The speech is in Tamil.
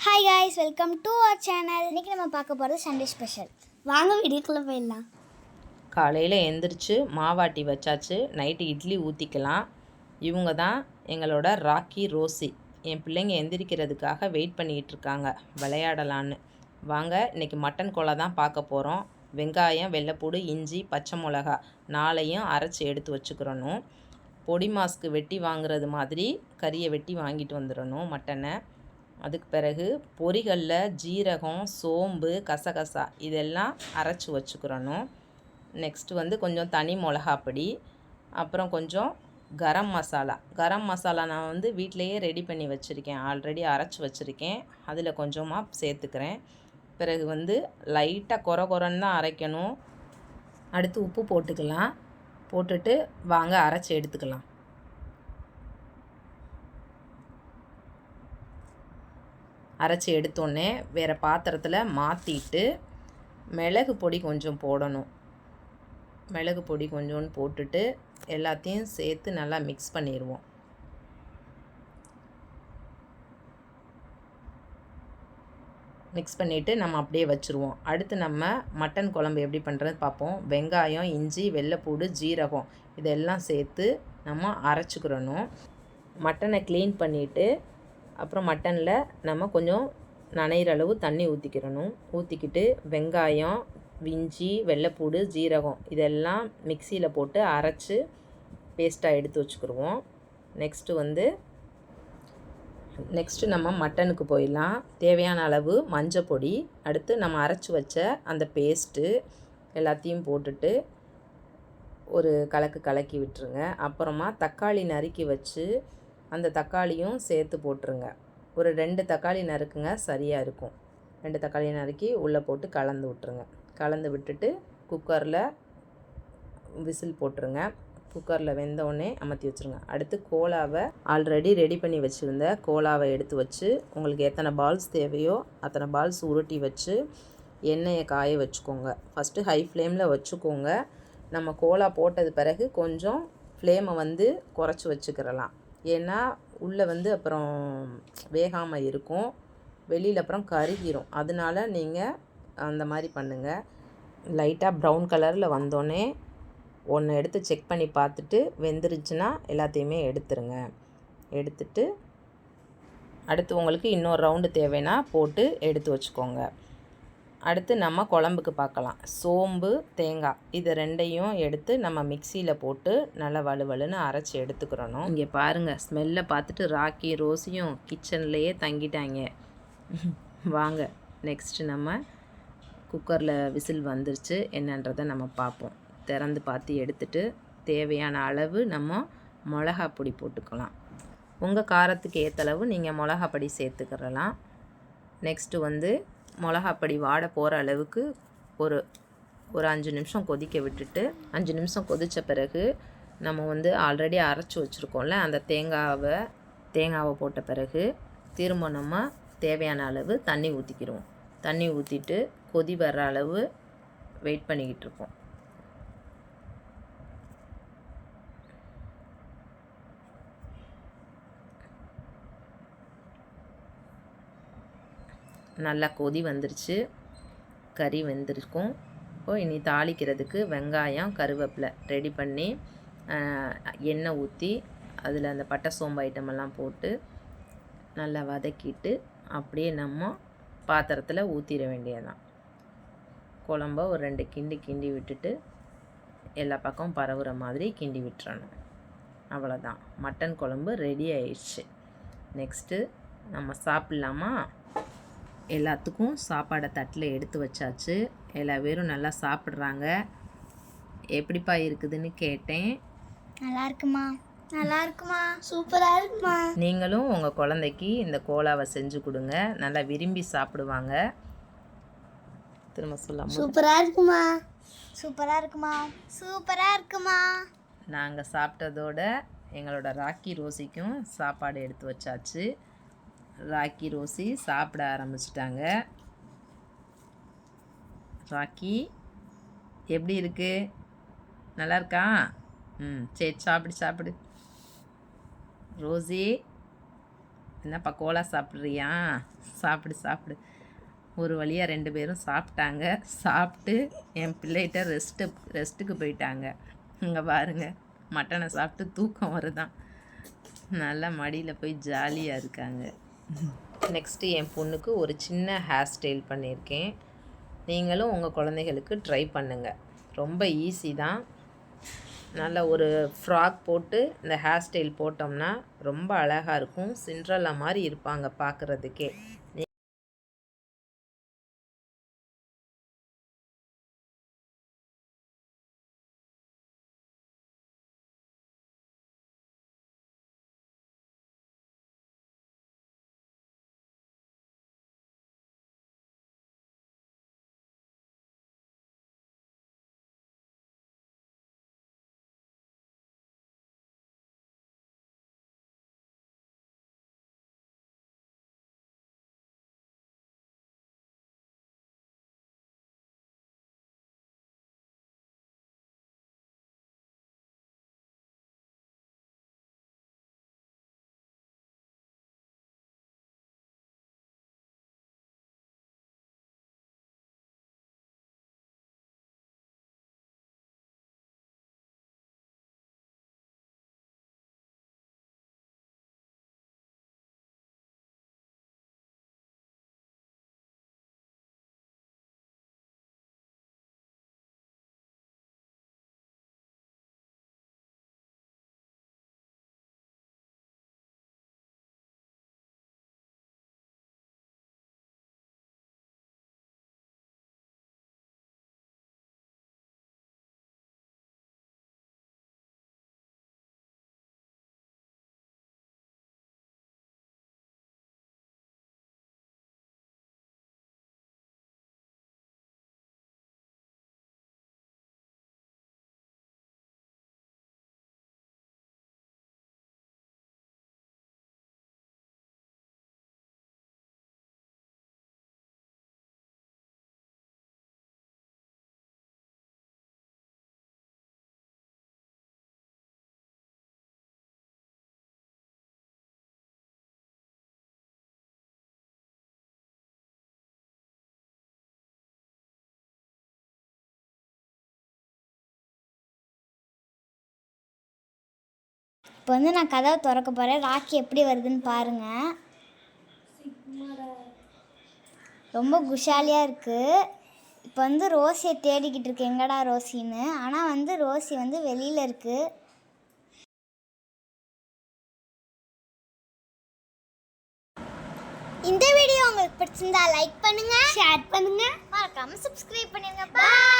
Hi guys, welcome to our channel. இன்றைக்கி நம்ம பார்க்க போகிறது சண்டே ஸ்பெஷல். வாங்க வீடியோக்குள்ளே போயிடலாம். காலையில் எந்திரிச்சு மாவாட்டி வச்சாச்சு. நைட்டு இட்லி ஊற்றிக்கலாம். இவங்க தான் எங்களோட ராக்கி ரோசி. என் பிள்ளைங்க எந்திரிக்கிறதுக்காக வெயிட் பண்ணிகிட்டு இருக்காங்க விளையாடலான்னு. வாங்க இன்றைக்கி மட்டன் கொலை தான் பார்க்க போகிறோம். வெங்காயம், வெள்ளைப்பூடு, இஞ்சி, பச்சை மிளகா 4ஐயும் அரைச்சி எடுத்து வச்சுக்கிறணும். பொடி மாஸ்க்கு வெட்டி வாங்குறது மாதிரி கறியை வெட்டி வாங்கிட்டு வந்துடணும் மட்டனை. அதுக்கு பிறகு பொரிகளில் ஜீரகம், சோம்பு, கசகசா இதெல்லாம் அரைச்சி வச்சுக்கிறணும். நெக்ஸ்ட்டு கொஞ்சம் தனி மிளகாப்பொடி, அப்புறம் கொஞ்சம் கரம் மசாலா நான் வீட்டிலையே ரெடி பண்ணி வச்சுருக்கேன். ஆல்ரெடி அரைச்சி வச்சுருக்கேன். அதில் கொஞ்சமாக சேர்த்துக்கிறேன். பிறகு லைட்டாக கொரன்னு தான் அரைக்கணும். அடுத்து உப்பு போட்டுக்கலாம். போட்டுட்டு வாங்க அரைச்சி எடுத்துக்கலாம். அரைச்சி எடுத்தோடனே வேறு பாத்திரத்தில் மாற்றிட்டு மிளகு பொடி கொஞ்சம் போடணும். மிளகு பொடி கொஞ்சோன்னு போட்டுட்டு எல்லாத்தையும் சேர்த்து நல்லா மிக்ஸ் பண்ணிடுவோம். மிக்ஸ் பண்ணிவிட்டு நம்ம அப்படியே வச்சுருவோம். அடுத்து நம்ம மட்டன் குழம்பு எப்படி பண்ணுறது பார்ப்போம். வெங்காயம், இஞ்சி, வெள்ளைப்பூடு, ஜீரகம் இதெல்லாம் சேர்த்து நம்ம அரைச்சிக்கிறணும். மட்டனை க்ளீன் பண்ணிவிட்டு அப்புறம் மட்டனில் நம்ம கொஞ்சம் நனைகிற அளவு தண்ணி ஊற்றிக்கிட்டு வெங்காயம், இஞ்சி, வெள்ளைப்பூடு, ஜீரகம் இதெல்லாம் மிக்சியில் போட்டு அரைச்சி பேஸ்ட்டாக எடுத்து வச்சுக்கிடுவோம். நெக்ஸ்ட்டு நம்ம மட்டனுக்கு போயிடலாம். தேவையான அளவு மஞ்சள் பொடி, அடுத்து நம்ம அரைச்சி வச்ச அந்த பேஸ்ட்டு எல்லாத்தையும் போட்டுட்டு ஒரு கலக்கி விட்டுருங்க. அப்புறமா தக்காளி நறுக்கி வச்சு அந்த தக்காளியும் சேர்த்து போட்டுருங்க. ஒரு 2 தக்காளி நறுக்குங்க, சரியாக இருக்கும். 2 தக்காளி நறுக்கி உள்ளே போட்டு கலந்து விட்டுருங்க. கலந்து விட்டுட்டு குக்கரில் விசில் போட்டுருங்க. குக்கரில் வெந்தோடனே அமர்த்தி வச்சுருங்க. அடுத்து கோலாவை ஆல்ரெடி ரெடி பண்ணி வச்சுருந்த கோலாவை எடுத்து வச்சு உங்களுக்கு எத்தனை பால்ஸ் தேவையோ அத்தனை பால்ஸ் உருட்டி வச்சு எண்ணெயை காய வச்சுக்கோங்க. ஃபஸ்ட்டு ஹை ஃப்ளேமில் வச்சுக்கோங்க. நம்ம கோலா போட்டது பிறகு கொஞ்சம் ஃப்ளேமை குறைச்சி வச்சுக்கிறலாம். ஏன்னா உள்ளே அப்புறம் வேகாமல் இருக்கும், வெளியில் அப்புறம் கருகிரும். அதனால நீங்கள் அந்த மாதிரி பண்ணுங்கள். லைட்டாக ப்ரௌன் கலரில் வந்தோடனே ஒன்று எடுத்து செக் பண்ணி பார்த்துட்டு வெந்துருச்சுன்னா எல்லாத்தையுமே எடுத்துருங்க. எடுத்துட்டு அடுத்து உங்களுக்கு இன்னொரு ரவுண்டு தேவைன்னா போட்டு எடுத்து வச்சுக்கோங்க. அடுத்து நம்ம குழம்புக்கு பார்க்கலாம். சோம்பு, தேங்காய் இது 2ஐயும் எடுத்து நம்ம மிக்சியில் போட்டு நல்லா வலுவலுன்னு அரைச்சி எடுத்துக்கிறணும். இங்கே பாருங்கள், ஸ்மெல்லை பார்த்துட்டு ராக்கி ரோசியும் கிச்சன்லேயே தங்கிட்டாங்க. வாங்க நெக்ஸ்ட்டு நம்ம குக்கரில் விசில் வந்துருச்சு என்னன்றதை நம்ம பார்ப்போம். திறந்து பார்த்து எடுத்துட்டு தேவையான அளவு நம்ம மிளகா பொடி போட்டுக்கலாம். உங்கள் காரத்துக்கு ஏற்றளவு நீங்கள் மிளகா பொடி சேர்த்துக்கிறலாம். நெக்ஸ்ட்டு மிளகாப்பொடி வாட போகிற அளவுக்கு ஒரு 5 நிமிஷம் கொதிக்க விட்டுட்டு 5 நிமிஷம் கொதித்த பிறகு நம்ம ஆல்ரெடி அரைச்சி வச்சுருக்கோம்ல அந்த தேங்காவை போட்ட பிறகு திரும்ப நம்ம தேவையான அளவு தண்ணி ஊற்றிக்கிடுவோம். தண்ணி ஊற்றிட்டு கொதி வர்ற அளவு வெயிட் பண்ணிக்கிட்டு இருப்போம். நல்லா கொதி வந்துருச்சு, கறி வெந்திருக்கும். இப்போது இனி தாளிக்கிறதுக்கு வெங்காயம், கருவேப்பிலை ரெடி பண்ணி எண்ணெய் ஊற்றி அதில் அந்த பட்டை சோம்பு ஐட்டமெல்லாம் போட்டு நல்லா வதக்கிட்டு அப்படியே நம்ம பாத்திரத்தில் ஊற்றிட வேண்டியதுதான். குழம்ப ஒரு 2 கிண்டி விட்டுட்டு எல்லா பக்கமும் பரவுற மாதிரி கிண்டி விட்டுறணும். அவ்வளோதான், மட்டன் குழம்பு ரெடி ஆயிடுச்சு. நெக்ஸ்ட்டு நம்ம சாப்பிட்லாமா? எல்லாத்துக்கும் சாப்பாடை தட்டில் எடுத்து வச்சாச்சு. எல்லா பேரும் நல்லா சாப்பிட்றாங்க. எப்படிப்பா இருக்குதுன்னு கேட்டேன். நல்லா இருக்குமா, சூப்பராக இருக்குமா. நீங்களும் உங்கள் குழந்தைக்கு இந்த கோலாவை செஞ்சு கொடுங்க, நல்லா விரும்பி சாப்பிடுவாங்க. திரும்ப சொல்லாமல் சூப்பராக இருக்குமா. நாங்கள் சாப்பிட்டதோட எங்களோட ராக்கி ரோசிக்கும் சாப்பாடு எடுத்து வச்சாச்சு. ராக்கி ரோசி சாப்பிட ஆரம்பிச்சிட்டாங்க. ராக்கி எப்படி இருக்கு? நல்லா இருக்கா? சரி சாப்பிடு. ரோசி என்னப்பா கோலா சாப்பிட்றியா? சாப்பிடு சாப்பிடு. ஒரு வழியாக 2 பேரும் சாப்பிட்டாங்க. சாப்பிட்டு என் பிள்ளைகிட்ட ரெஸ்ட்டுக்கு போயிட்டாங்க. இங்கே பாருங்கள், மட்டனை சாப்பிட்டு தூக்கம் வருதான். நல்லா மடியில் போய் ஜாலியாக இருக்காங்க. நெக்ஸ்ட்டு என் பொண்ணுக்கு ஒரு சின்ன ஹேர் ஸ்டைல் பண்ணியிருக்கேன். நீங்களும் உங்கள் குழந்தைகளுக்கு ட்ரை பண்ணுங்கள். ரொம்ப ஈஸி தான். நல்ல ஒரு ஃப்ராக் போட்டு இந்த ஹேர் ஸ்டைல் போட்டோம்னா ரொம்ப அழகாக இருக்கும். சிண்ட்ரெல்லா மாதிரி இருப்பாங்க பார்க்குறதுக்கே. இப்போ வந்து நான் கதவை திறக்க போகிறேன். ராக்கி எப்படி வருதுன்னு பாருங்கள். ரொம்ப குஷாலியாக இருக்குது. இப்போ வந்து ரோசியை தேடிக்கிட்டு இருக்கு, எங்கடா ரோசின்னு. ஆனால் வந்து ரோசி வந்து வெளியில் இருக்குது. இந்த வீடியோ உங்களுக்கு பிடிச்சிருந்தா லைக் பண்ணுங்க, ஷேர் பண்ணுங்க, மறக்காம சப்ஸ்கிரைப் பண்ணிருங்க. பாய்.